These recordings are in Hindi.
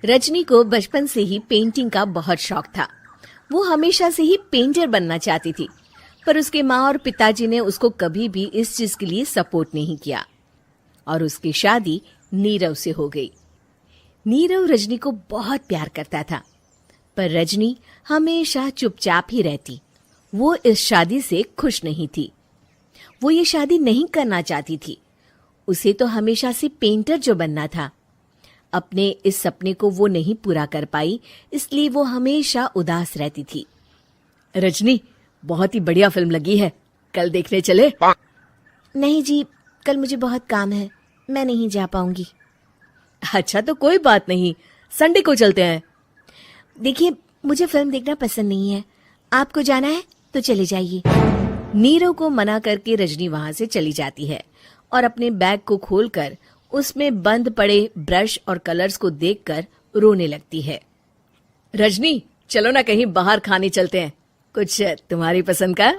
रजनी को बचपन से ही पेंटिंग का बहुत शौक था। वो हमेशा से ही पेंटर बनना चाहती थी, पर उसके माँ और पिताजी ने उसको कभी भी इस चीज के लिए सपोर्ट नहीं किया और उसकी शादी नीरव से हो गई। नीरव रजनी को बहुत प्यार करता था, पर रजनी हमेशा चुपचाप ही रहती। वो इस शादी से खुश नहीं थी। वो ये शादी नहीं करना चाहती थी। उसे तो हमेशा से पेंटर जो बनना था। अपने इस सपने को वो नहीं पूरा कर पाई, इसलिए वो हमेशा उदास रहती थी। रजनी, बहुत ही बढ़िया फिल्म लगी है, कल देखने चले? नहीं जी, कल मुझे बहुत काम है, मैं नहीं जा पाऊंगी। अच्छा तो कोई बात नहीं, संडे को चलते हैं। देखिए, मुझे फिल्म देखना पसंद नहीं है। आपको जाना है तो चले जाइए। नीरव को मना करके रजनी वहां से चली जाती है और अपने बैग को खोलकर उसमें बंद पड़े ब्रश और कलर्स को देखकर रोने लगती है। रजनी, चलो ना कहीं बाहर खाने चलते हैं, कुछ तुम्हारी पसंद का।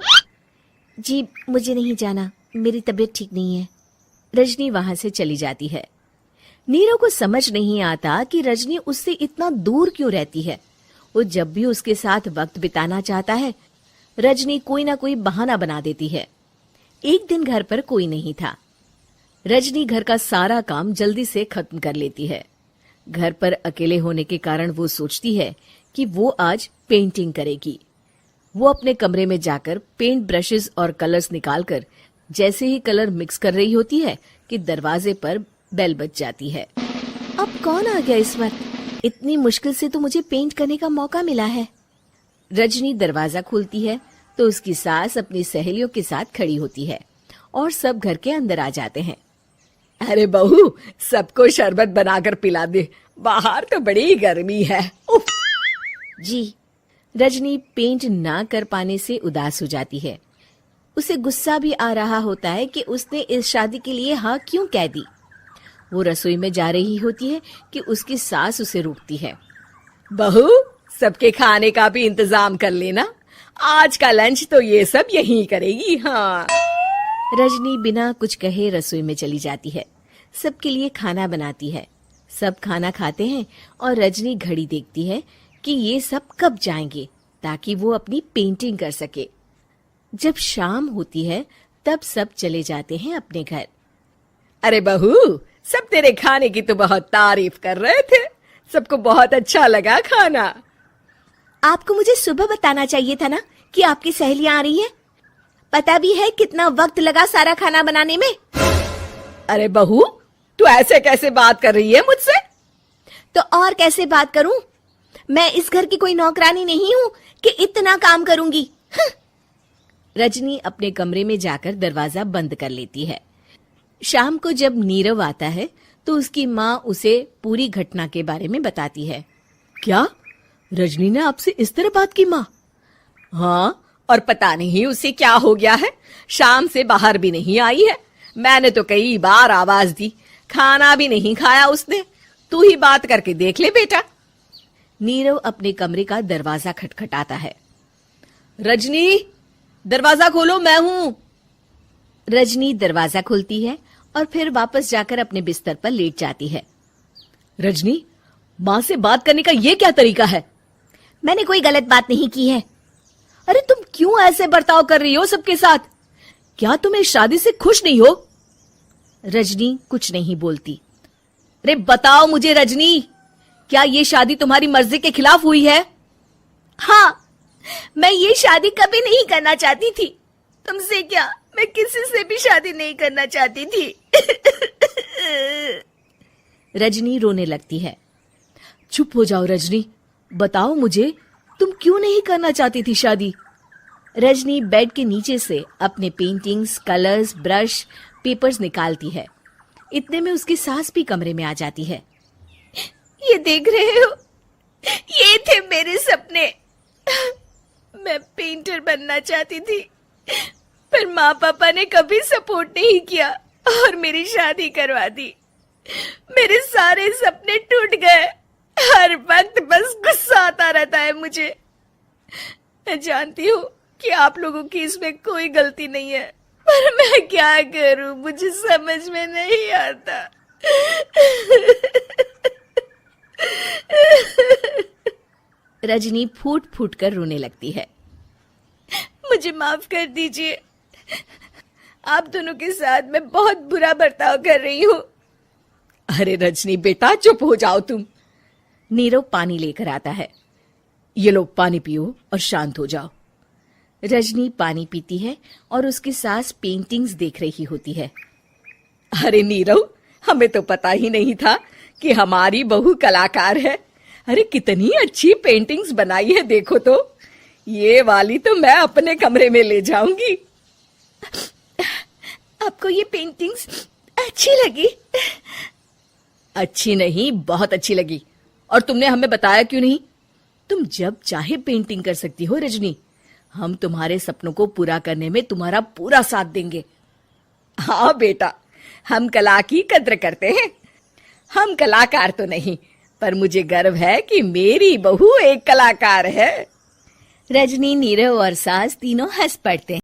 जी, मुझे नहीं जाना, मेरी तबीयत ठीक नहीं है। रजनी वहां से चली जाती है। नीरव को समझ नहीं आता कि रजनी उससे इतना दूर क्यों रहती है। वो जब भी उसके साथ वक्त बिताना चाहता है, रजनी कोई ना कोई बहाना बना देती है। एक दिन घर पर कोई नहीं था। रजनी घर का सारा काम जल्दी से खत्म कर लेती है। घर पर अकेले होने के कारण वो सोचती है कि वो आज पेंटिंग करेगी। वो अपने कमरे में जाकर पेंट ब्रशेस और कलर्स निकालकर जैसे ही कलर मिक्स कर रही होती है कि दरवाजे पर बेल बज जाती है। अब कौन आ गया इस वक्त? इतनी मुश्किल से तो मुझे पेंट करने का मौका मिला है। रजनी दरवाजा खोलती है तो उसकी सास अपनी सहेलियों के साथ खड़ी होती है और सब घर के अंदर आ जाते हैं। अरे बहू, सबको शरबत बनाकर पिला दे, बाहर तो बड़ी गर्मी है। उफ। जी। रजनी पेंट ना कर पाने से उदास हो जाती है। उसे गुस्सा भी आ रहा होता है कि उसने इस शादी के लिए हाँ क्यों कह दी। वो रसोई में जा रही होती है कि उसकी सास उसे रोकती है। बहू, सबके खाने का भी इंतजाम कर लेना, आज का लंच तो ये सब यहीं करेगी। हाँ। रजनी बिना कुछ कहे रसोई में चली जाती है। सबके लिए खाना बनाती है। सब खाना खाते हैं और रजनी घड़ी देखती है कि ये सब कब जाएंगे ताकि वो अपनी पेंटिंग कर सके। जब शाम होती है तब सब चले जाते हैं अपने घर। अरे बहू, सब तेरे खाने की तो बहुत तारीफ कर रहे थे, सबको बहुत अच्छा लगा खाना। आपको मुझे सुबह बताना चाहिए था ना कि आपकी सहेलियां आ रही हैं। पता भी है कितना वक्त लगा सारा खाना बनाने में। अरे बहू, तू ऐसे कैसे बात कर रही है मुझसे? तो और कैसे बात करूं? मैं इस घर की कोई नौकरानी नहीं हूं कि इतना काम करूंगी। रजनी अपने कमरे में जाकर दरवाजा बंद कर लेती है। शाम को जब नीरव आता है तो उसकी माँ उसे पूरी घटना के बारे में बताती है। क्या रजनी ने आपसे इस तरह बात की माँ? हाँ, और पता नहीं उसे क्या हो गया है, शाम से बाहर भी नहीं आई है। मैंने तो कई बार आवाज दी, खाना भी नहीं खाया उसने। तू ही बात करके देख ले बेटा। नीरव अपने कमरे का दरवाजा खटखटाता है। रजनी, दरवाजा खोलो, मैं हूं। रजनी दरवाजा खोलती है और फिर वापस जाकर अपने बिस्तर पर लेट जाती है। रजनी, माँ से बात करने का ये क्या तरीका है? मैंने कोई गलत बात नहीं की है। अरे तुम क्यों ऐसे बर्ताव कर रही हो सबके साथ? क्या तुम इस शादी से खुश नहीं हो? रजनी कुछ नहीं बोलती। अरे बताओ मुझे रजनी, क्या ये शादी तुम्हारी मर्जी के खिलाफ हुई है? हाँ, मैं ये शादी कभी नहीं करना चाहती थी। तुमसे क्या, मैं किसी से भी शादी नहीं करना चाहती थी। रजनी रोने लगती है। चुप हो जाओ रजनी, बताओ मुझे, तुम क्यों नहीं करना चाहती थी शादी? रजनी बेड के नीचे से अपने पेंटिंग्स, कलर्स, ब्रश, पेपर्स निकालती है। इतने में उसकी सास भी कमरे में आ जाती है। ये देख रहे हो, ये थे मेरे सपने। मैं पेंटर बनना चाहती थी, पर माँ पापा ने कभी सपोर्ट नहीं किया और मेरी शादी करवा दी। मेरे सारे सपने टूट गए। हर वक्त बस गुस्सा आता रहता है मुझे। मैं जानती हूँ कि आप लोगों की इसमें कोई गलती नहीं है, पर मैं क्या करूं, मुझे समझ में नहीं आता। रजनी फूट फूट कर रोने लगती है। मुझे माफ कर दीजिए, आप दोनों के साथ मैं बहुत बुरा बर्ताव कर रही हूँ। अरे रजनी बेटा, चुप हो जाओ तुम। नीरव पानी लेकर आता है। ये लो पानी पियो और शांत हो जाओ। रजनी पानी पीती है और उसकी सास पेंटिंग्स देख रही होती है। अरे नीरव, हमें तो पता ही नहीं था कि हमारी बहू कलाकार है। अरे कितनी अच्छी पेंटिंग्स बनाई है, देखो तो। ये वाली तो मैं अपने कमरे में ले जाऊंगी। आपको ये पेंटिंग्स अच्छी लगी? अच्छी नहीं, बहुत अच्छी लगी। और तुमने हमें बताया क्यों नहीं? तुम जब चाहे पेंटिंग कर सकती हो रजनी। हम तुम्हारे सपनों को पूरा करने में तुम्हारा पूरा साथ देंगे। हाँ बेटा, हम कला की कद्र करते हैं। हम कलाकार तो नहीं, पर मुझे गर्व है कि मेरी बहू एक कलाकार है। रजनी, नीरव और सास तीनों हंस पड़ते हैं।